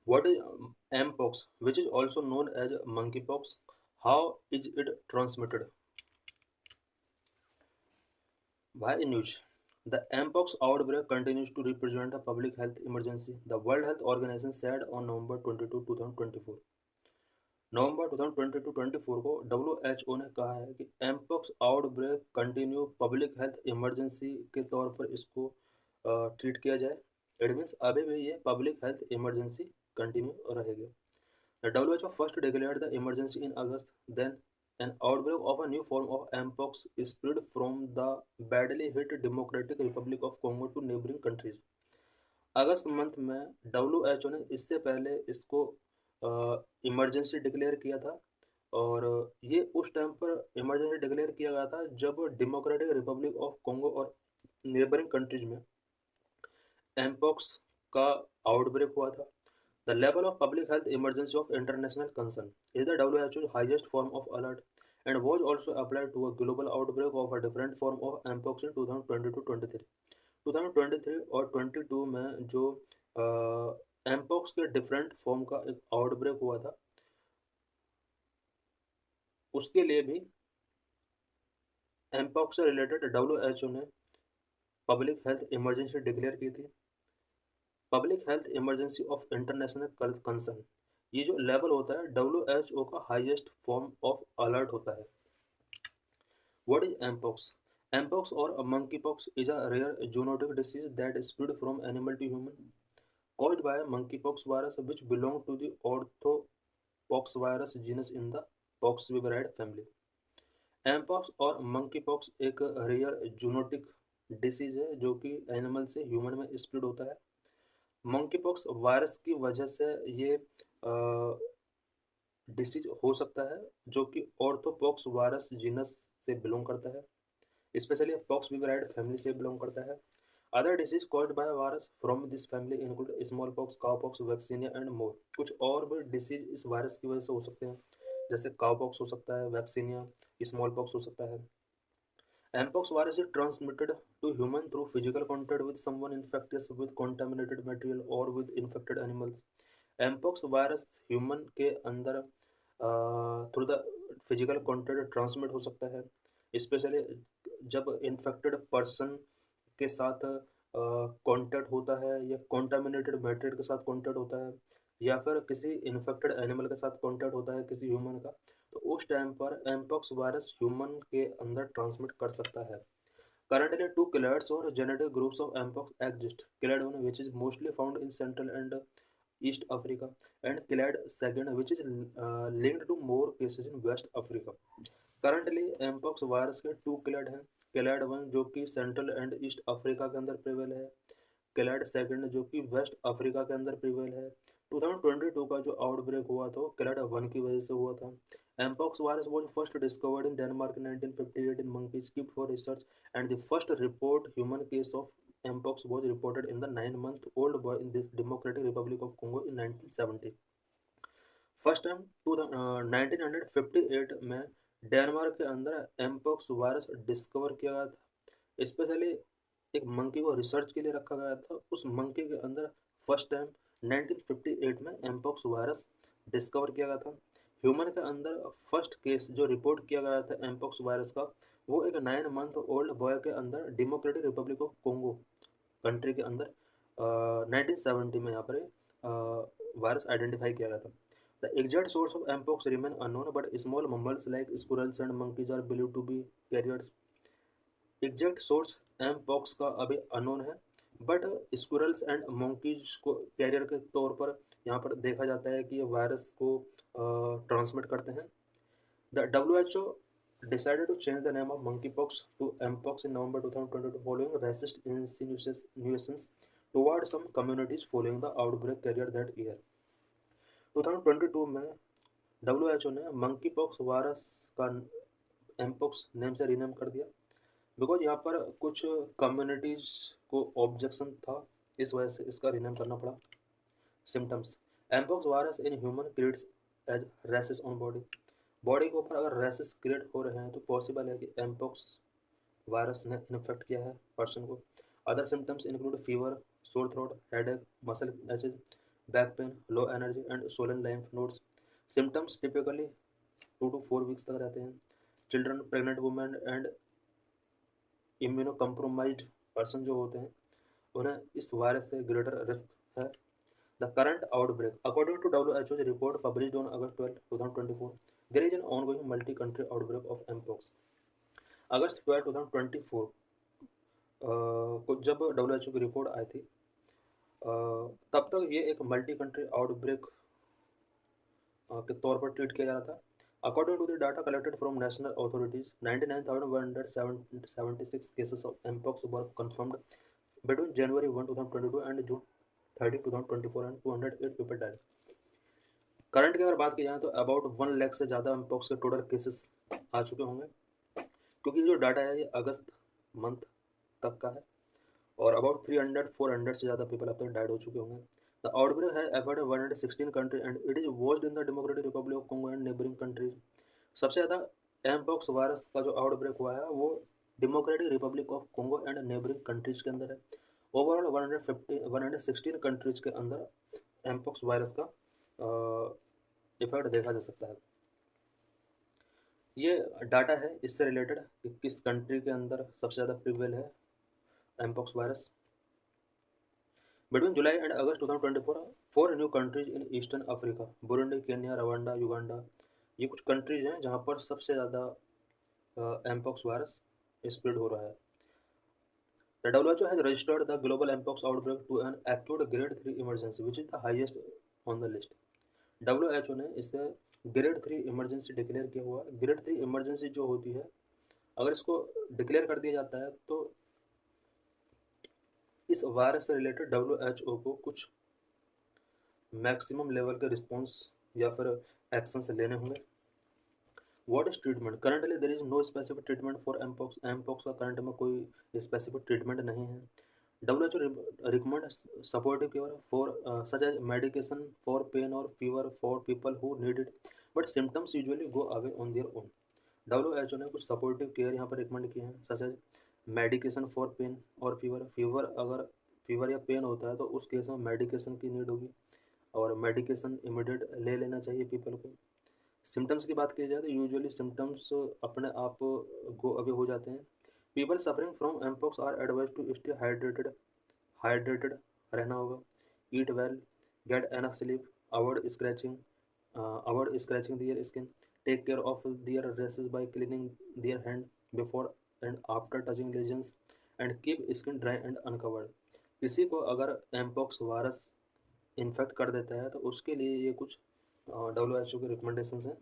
What is mpox, which is also known as monkeypox? How is it transmitted? Why news? The mpox outbreak continues to represent a public health emergency. The World Health Organization said on November 22, 2024। नवंबर 2022-24 को WHO ने कहा है कि mpox outbreak continue public health emergency के तौर पर इसको treat किया जाए। इट मीन्स अभी भी ये पब्लिक हेल्थ इमरजेंसी कंटिन्यू रहेगी। The WHO first declared the emergency in August. Then, an outbreak of a new form of mpox spread from the badly hit Democratic Republic of Congo to neighboring countries. August month में WHO ने इससे पहले इसको emergency declare किया था, और ये उस टाइम पर इमरजेंसी डिक्लेयर किया गया था जब डेमोक्रेटिक रिपब्लिक ऑफ कॉन्गो और नेबरिंग कंट्रीज में एमपॉक्स का आउटब्रेक हुआ था। The level of public health emergency of international concern is the WHO's highest form of alert and was also applied to a global outbreak of a different form of mpox in 2022-23। 2023 और 22 में जो mpox के different form का एक outbreak हुआ था, उसके लिए भी mpox से रिलेटेड WHO ने पब्लिक हेल्थ इमरजेंसी डिक्लेयर की थी। Public health emergency of international concern, ये जो लेवल होता है WHO का हाईएस्ट फॉर्म ऑफ अलर्ट होता है। What is mpox? एमपॉक्स और monkeypox is a rare zoonotic disease that spread from animal to human caused by monkeypox virus which belong to the orthopox virus genus in the poxviviridae family। Mpox और monkeypox एक rare zoonotic disease है जो कि animal से human में spread होता है। Monkeypox virus की वजह से ये डिसीज हो सकता है जो कि ऑर्थोपॉक्स वायरस जीनस से बिलोंग करता है, स्पेशली पॉक्स विवराइड फैमिली से बिलोंग करता है। Other disease caused by virus from this family include small pox, cowpox, vaccinia and more. कुछ और भी डिसीज इस वायरस की वजह से हो सकते हैं, जैसे काउपॉक्स हो सकता है, वैक्सीनिया, स्मॉल पॉक्स हो सकता है। Mpox virus is transmitted to human through physical contact with someone infected with contaminated material or with infected animals। Mpox virus human के अंदर through the physical contact transmit हो सकता है, स्पेशली जब infected person के साथ कॉन्टैक्ट होता है या कॉन्टामिनेटेड मटेरियल के साथ कॉन्टैक्ट होता है या फिर किसी इन्फेक्टेड एनिमल के साथ कॉन्टैक्ट होता है किसी ह्यूमन का, तो उस टाइम पर एमपॉक्स वायरस ह्यूमन के अंदर ट्रांसमिट कर सकता है। Currently, two clades or genetic groups of mpox exist: clade 1, which is mostly found in Central and East Africa, and clade 2, which is linked to more cases in West Africa। Currently mpox virus के to clade हैं। Clade 1 जो कि central and east Africa के अंदर prevail है, clade 2 जो कि waste Africa के अंदर प्रिवेल है। 2022 का जो आउटब्रेक हुआ था क्लेड 1 की वजह से हुआ था। Mpox virus was first discovered in Denmark 1958 in monkeys kept for research, and the first report human case of mpox was reported in the 9-month-old boy in the Democratic Republic of Congo in 1970। First time 1958 में Denmark के अंदर mpox virus discover किया गया था। Specially एक monkey को research के लिए रखा गया था, उस मंकी के अंदर फर्स्ट टाइम 1958 में एमपॉक्स वायरस डिस्कवर किया गया था। ह्यूमन के अंदर फर्स्ट केस जो रिपोर्ट किया गया था एमपॉक्स वायरस का, वो एक 9 मंथ ओल्ड बॉय के अंदर democratic Republic of Congo country के अंदर 1970 में यहाँ पर वायरस आइडेंटिफाई किया गया था। The exact source of mpox remain unknown, but small mammals like squirrels and monkeys are believed to be carriers। Exact source mpox का अभी अननोन है, बट स्क्विरल्स एंड monkeys को कैरियर के तौर पर यहाँ पर देखा जाता है कि ये वायरस को ट्रांसमिट करते हैं। The WHO decided to change the name of monkeypox to mpox in November 2022 following racist insinuations toward some communities following the outbreak carrier that year। 2022 में WHO ने मंकी पॉक्स वायरस का mpox name से rename कर दिया, because यहाँ पर कुछ communities को ऑब्जेक्शन था, इस वजह से इसका रीनेम करना पड़ा। Symptoms: mpox virus in human creates as rashes on body. Body के ऊपर अगर रैसेस क्रिएट हो रहे हैं तो पॉसिबल है कि एमपॉक्स वायरस ने इन्फेक्ट किया है पर्सन को। Other symptoms include fever, sore throat, headache, muscle aches, back pain, low energy and swollen lymph nodes. Symptoms typically 2 to 4 weeks तक रहते हैं। Children, pregnant women and immunocompromised person जो होते हैं उन्हें इस वायरस से ग्रेटर रिस्क है। The current outbreak, according to WHO report published on August 12, 2024, there is an ongoing multi-country outbreak of mpox। अगस्त 12, 2024 को जब WHO की रिपोर्ट आई थी, तब तक ये एक मल्टी कंट्री आउटब्रेक के तौर पर ट्रीट किया जा रहा था। According to the data collected from national authorities, 99,176 cases of mpox were confirmed between January 1, 2022 and June 30, 2024 and 208 people died। Current की अगर बात की जाए तो अबाउट 1 लाख से ज़्यादा mpox के टोटल केसेस आ चुके होंगे, क्योंकि जो डाटा है ये अगस्त मंथ तक का है, और अबाउट 300-400 से ज़्यादा पीपल अब तक डाइड हो चुके होंगे। द आउटब्रेक है affected 116 country and it is worst in the democratic Republic of Congo and neighbouring countries. सबसे ज़्यादा mpox वायरस का जो आउटब्रेक हुआ है वो democratic Republic of Congo and neighbouring countries के अंदर है। ओवरऑल 116 कंट्रीज के अंदर mpox वायरस का इफेक्ट देखा जा सकता है। ये डाटा है इससे रिलेटेड कि किस कंट्री के अंदर सबसे ज़्यादा प्रिवेल है mpox virus. Between July and August 2024, 4 new countries in eastern Africa, Burundi, Kenya, Rwanda, Uganda, ये कुछ कंट्रीज हैं जहाँ पर सबसे ज़्यादा mpox वायरस स्प्रेड हो रहा है। The WHO has registered the global mpox outbreak to an acute grade 3 emergency, which is the highest on the list। WHO ने इसे ग्रेड 3 इमरजेंसी डिक्लेयर किया हुआ है। ग्रेड 3 इमरजेंसी जो होती है, अगर इसको डिक्लेयर कर दिया जाता है तो इस वायरस से रिलेटेड WHO को कुछ मैक्सिमम लेवल के रिस्पॉन्स या फिर एक्शंस लेने होंगे। What is treatment? Currently there is no specific treatment for mpox। mpox का करंट में कोई स्पेसिफिक ट्रीटमेंट नहीं है। WHO recommend supportive care for such as medication for pain or fever for people who need it, but symptoms usually go away on their own। WHO ने कुछ supportive care यहाँ पर recommend किए हैं, such as medication for pain और fever. अगर fever या pain होता है तो उस केस में मेडिकेशन की नीड होगी और मेडिकेशन इमीडिएट ले लेना चाहिए पीपल को। सिम्टम्स की बात की जाए तो यूजुअली सिम्टम्स अपने आप गो अवे हो जाते हैं। People suffering from mpox are advise to stay hydrated रहना होगा, eat well, get enough sleep, avoid scratching their skin, take care of their rashes by cleaning their hand before and after touching lesions and keep skin dry and uncovered. किसी को अगर mpox virus infect कर देता है तो उसके लिए ये कुछ WHO के रिकमेंडेशंस हैं